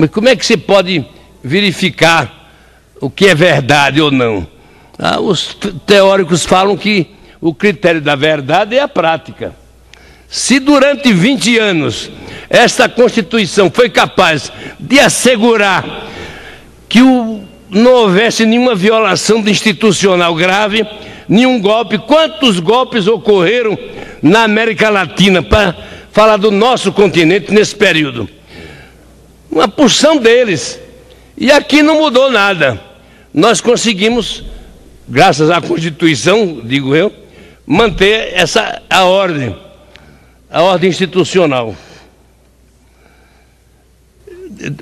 Mas como é que se pode verificar o que é verdade ou não? Os teóricos falam que o critério da verdade é a prática. Se durante 20 anos esta Constituição foi capaz de assegurar que não houvesse nenhuma violação institucional grave, nenhum golpe, quantos golpes ocorreram na América Latina, para falar do nosso continente nesse período? Uma porção deles. E aqui não mudou nada. Nós conseguimos, graças à Constituição, digo eu, manter a ordem institucional.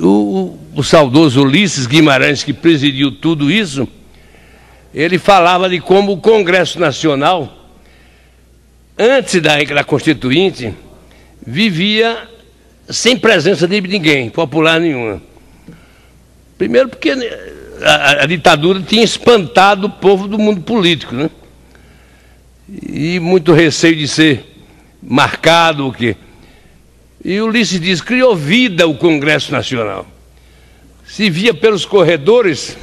O saudoso Ulisses Guimarães, que presidiu tudo isso, ele falava de como o Congresso Nacional, antes da Constituinte, vivia sem presença de ninguém, popular nenhuma. Primeiro porque a ditadura tinha espantado o povo do mundo político, né? E muito receio de ser marcado o quê? E Ulisses diz, criou vida o Congresso Nacional. Se via pelos corredores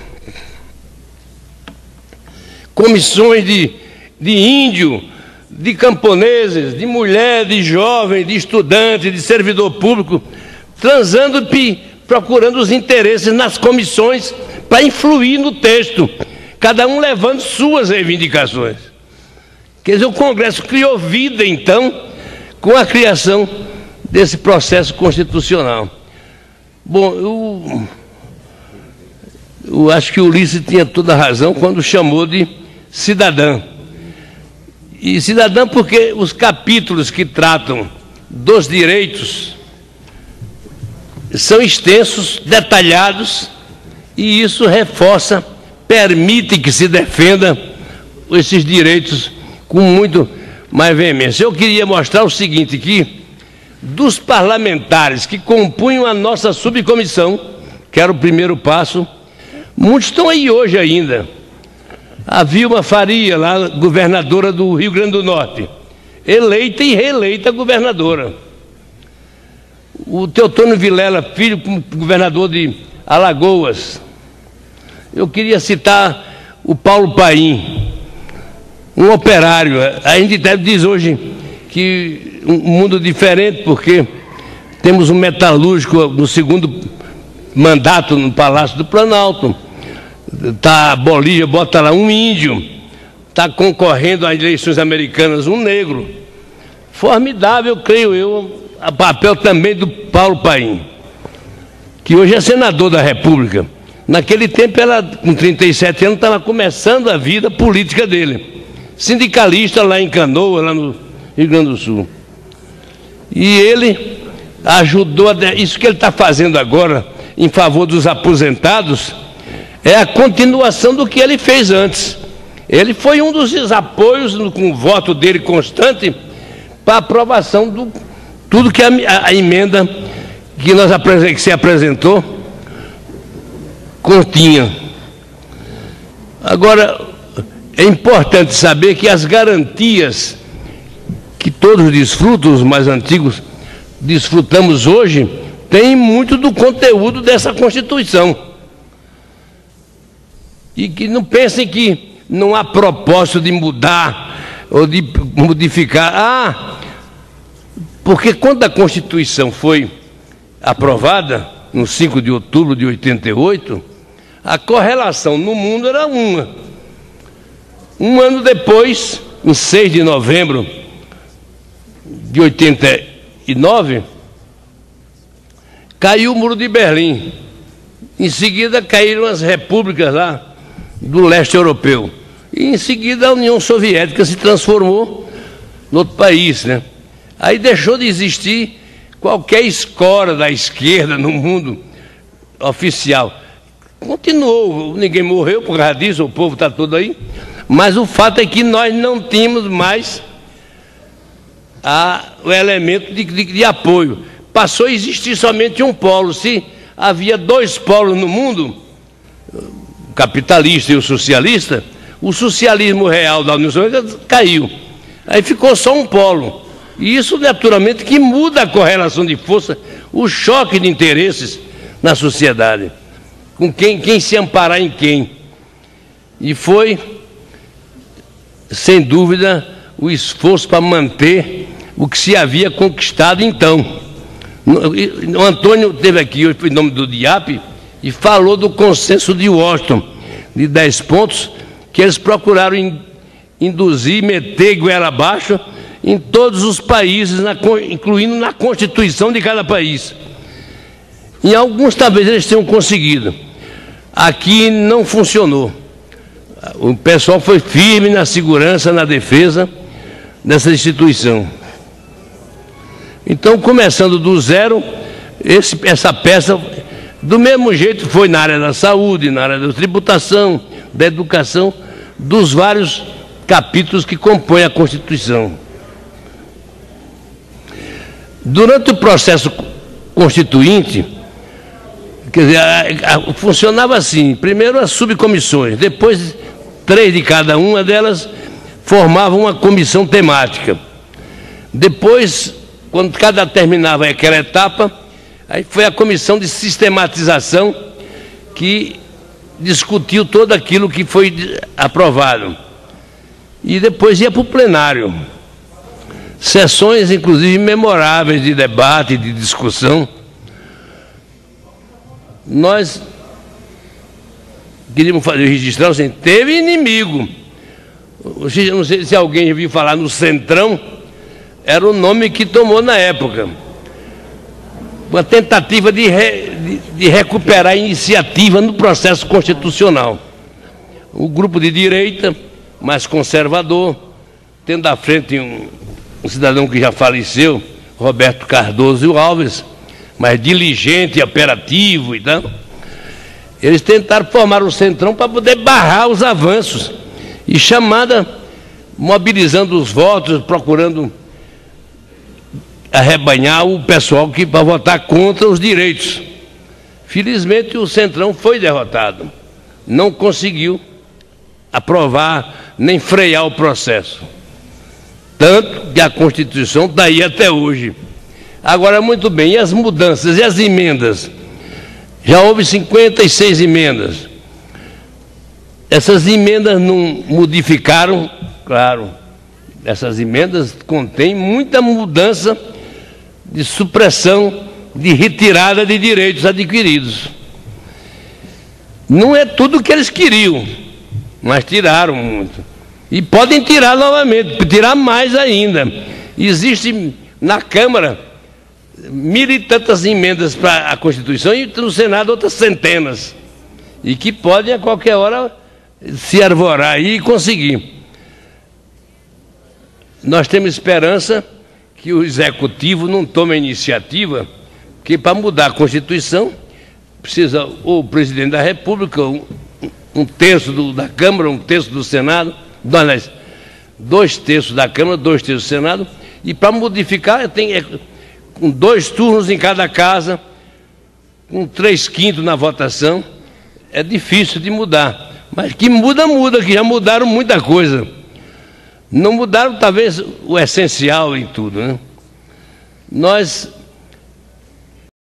comissões de índio, de camponeses, de mulher, de jovem, de estudante, de servidor público, transando e procurando os interesses nas comissões para influir no texto, cada um levando suas reivindicações. Quer dizer, o Congresso criou vida, então, com a criação desse processo constitucional. Bom, eu acho que o Ulisses tinha toda a razão quando chamou de cidadã. E cidadã porque os capítulos que tratam dos direitos são extensos, detalhados, e isso reforça, permite que se defenda esses direitos com muito mais veemência. Eu queria mostrar o seguinte aqui, dos parlamentares que compunham a nossa subcomissão, que era o primeiro passo, muitos estão aí hoje ainda. A Vilma Faria, lá, governadora do Rio Grande do Norte, eleita e reeleita governadora. O Teotônio Vilela Filho, governador de Alagoas. Eu queria citar o Paulo Paim, um operário. A gente diz hoje que um mundo diferente, porque temos um metalúrgico no segundo mandato no Palácio do Planalto. Tá, a Bolívia bota lá um índio, está concorrendo às eleições americanas um negro. Formidável, creio eu, o papel também do Paulo Paim, que hoje é senador da República. Naquele tempo, ela, com 37 anos, estava começando a vida política dele. Sindicalista lá em Canoa, lá no Rio Grande do Sul. E ele ajudou, isso que ele está fazendo agora em favor dos aposentados, é a continuação do que ele fez antes. Ele foi um dos apoios, com o voto dele constante, para a aprovação do tudo que a emenda que se apresentou continha. Agora, é importante saber que as garantias que todos desfrutam, os mais antigos, desfrutamos hoje, tem muito do conteúdo dessa Constituição. E que não pensem que não há propósito de mudar ou de modificar. Porque quando a Constituição foi aprovada, no 5 de outubro de 88, a correlação no mundo era uma. Um ano depois, em 6 de novembro de 89, caiu o Muro de Berlim. Em seguida caíram as repúblicas lá do leste europeu. E em seguida a União Soviética se transformou em outro país, né? Aí deixou de existir qualquer escora da esquerda no mundo oficial. Continuou, ninguém morreu por causa disso, o povo está todo aí. Mas o fato é que nós não tínhamos mais o elemento de apoio. Passou a existir somente um polo. Se havia dois polos no mundo, o capitalista e o socialismo real da União Soviética caiu. Aí ficou só um polo. E isso, naturalmente, que muda a correlação de força, o choque de interesses na sociedade. Com quem se amparar em quem. E foi, sem dúvida, o esforço para manter o que se havia conquistado então. O Antônio esteve aqui hoje em nome do DIAP e falou do consenso de Washington, de 10 pontos, que eles procuraram induzir, meter goela abaixo em todos os países, incluindo na Constituição de cada país. Em alguns talvez eles tenham conseguido. Aqui não funcionou. O pessoal foi firme na segurança, na defesa dessa instituição. Então, começando do zero, essa peça, do mesmo jeito, foi na área da saúde, na área da tributação, da educação, dos vários capítulos que compõem a Constituição. Durante o processo constituinte, quer dizer, funcionava assim: primeiro as subcomissões, depois 3 de cada uma delas formavam uma comissão temática. Depois, quando cada terminava aquela etapa, aí foi a comissão de sistematização que discutiu tudo aquilo que foi aprovado. E depois ia para o plenário. Sessões, inclusive, memoráveis de debate, de discussão. Nós queríamos registrar, assim, teve inimigo. Não sei se alguém ouviu falar no Centrão, era o nome que tomou na época. Uma tentativa de recuperar a iniciativa no processo constitucional. O grupo de direita, mais conservador, tendo à frente um cidadão que já faleceu, Roberto Cardoso Alves, mais diligente, operativo e tal. Eles tentaram formar o Centrão para poder barrar os avanços. E mobilizando os votos, procurando arrebanhar o pessoal para votar contra os direitos. Felizmente, o Centrão foi derrotado. Não conseguiu aprovar nem frear o processo. Tanto que a Constituição está aí até hoje. Agora, muito bem, e as mudanças, e as emendas? Já houve 56 emendas. Essas emendas não modificaram, claro, essas emendas contêm muita mudança de supressão, de retirada de direitos adquiridos. Não é tudo o que eles queriam, mas tiraram muito. E podem tirar novamente, tirar mais ainda. Existe na Câmara 1000 e tantas emendas para a Constituição e no Senado outras centenas. E que podem a qualquer hora se arvorar aí e conseguir. Nós temos esperança que o Executivo não tome a iniciativa, porque para mudar a Constituição precisa o Presidente da República, um terço da Câmara, um terço do Senado, 2 terços da Câmara, 2 terços do Senado, e para modificar com 2 turnos em cada casa, com 3/5 na votação, é difícil de mudar. Mas que muda, que já mudaram muita coisa. Não mudaram, talvez, o essencial em tudo, né? Nós